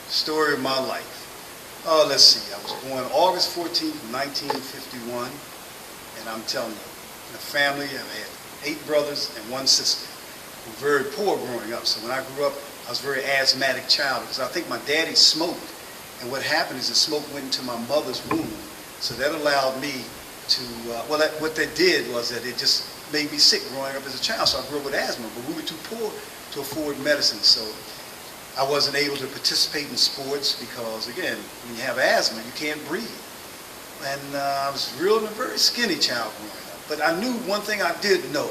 Story of my life. Oh, let's see. I was born August 14th, 1951, and I'm telling you, in a family, I've had 8 brothers and 1 sister. We were very poor growing up, so when I grew up, I was a very asthmatic child because I think my daddy smoked, and what happened is the smoke went into my mother's womb, so that allowed me to, what that did was that it just made me sick growing up as a child, so I grew up with asthma, but we were too poor to afford medicine, so I wasn't able to participate in sports because, again, when you have asthma, you can't breathe. And I was a very skinny child growing up. But I knew one thing I did know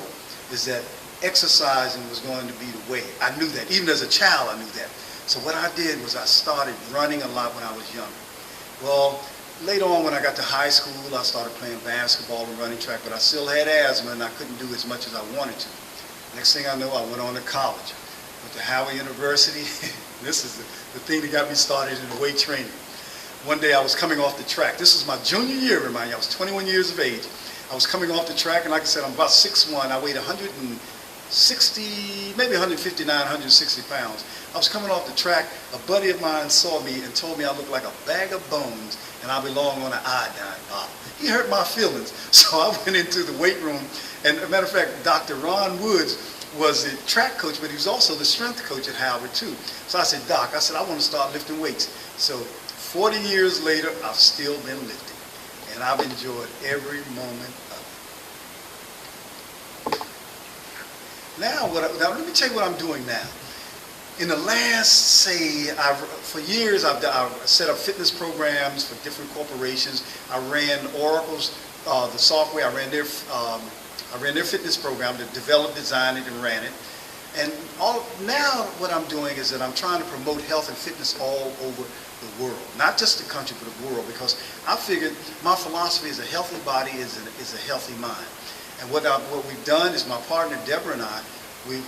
is that exercising was going to be the way. I knew that. Even as a child, I knew that. So what I did was I started running a lot when I was younger. Well, later on when I got to high school, I started playing basketball and running track, but I still had asthma and I couldn't do as much as I wanted to. Next thing I know, I went on to college. Went to Howard University. This is the thing that got me started in the weight training. One day I was coming off the track. This was my junior year, remind you. I was 21 years of age. I was coming off the track, and like I said, I'm about 6'1". I weighed 160, maybe 159, 160 pounds. I was coming off the track. A buddy of mine saw me and told me I looked like a bag of bones and I belong on an iodine bottle. He hurt my feelings, so I went into the weight room. And as a matter of fact, Dr. Ron Woods was the track coach, but he was also the strength coach at Howard too. So I said, Doc, I want to start lifting weights. So 40 years later, I've still been lifting, and I've enjoyed every moment of it. Now let me tell you what I'm doing now. In the last, say, for years, I've set up fitness programs for different corporations. I ran Oracle's, the software. I ran their fitness program, that developed, designed it, and ran it. And now what I'm doing is that I'm trying to promote health and fitness all over the world. Not just the country, but the world, because I figured my philosophy is a healthy body is a healthy mind. And what we've done is my partner Deborah and I, we've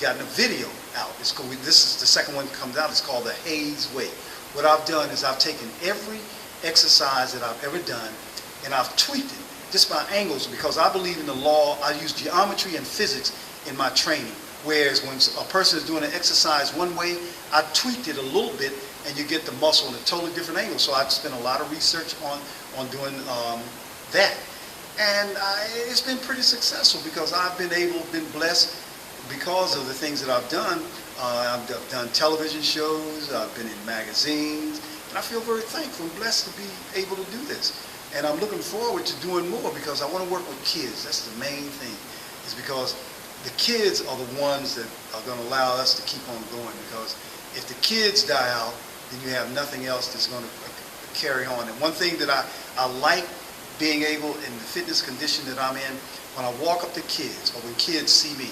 gotten a video out. This is the second one that comes out. It's called the Hayes Way. What I've done is I've taken every exercise that I've ever done and I've tweaked it just by angles, because I believe in the law. I use geometry and physics in my training. Whereas when a person is doing an exercise one way, I tweaked it a little bit and you get the muscle in a totally different angle. So I've spent a lot of research on doing that. And it's been pretty successful because I've been blessed because of the things that I've done. I've done television shows, I've been in magazines, and I feel very thankful and blessed to be able to do this. And I'm looking forward to doing more because I want to work with kids. That's the main thing, is because the kids are the ones that are going to allow us to keep on going, because if the kids die out, then you have nothing else that's going to carry on. And one thing that I like being able, in the fitness condition that I'm in, when I walk up to kids or when kids see me,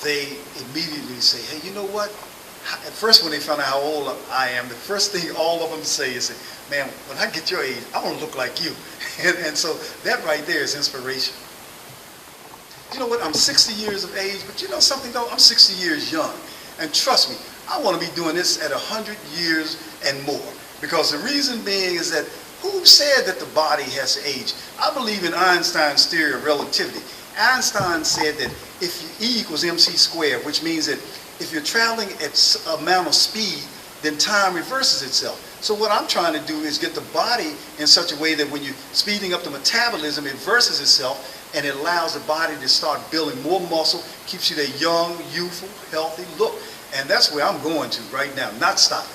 they immediately say, hey, you know what? At first, when they found out how old I am, the first thing all of them say is, man, when I get your age, I want to look like you. And so that right there is inspiration. You know what? I'm 60 years of age, but you know something though? I'm 60 years young. And trust me, I want to be doing this at 100 years and more. Because the reason being is that who said that the body has to age? I believe in Einstein's theory of relativity. Einstein said that if E equals mc squared, which means that if you're traveling at an amount of speed, then time reverses itself. So what I'm trying to do is get the body in such a way that when you're speeding up the metabolism, it reverses itself, and it allows the body to start building more muscle, keeps you that young, youthful, healthy look. And that's where I'm going to right now, not stopping.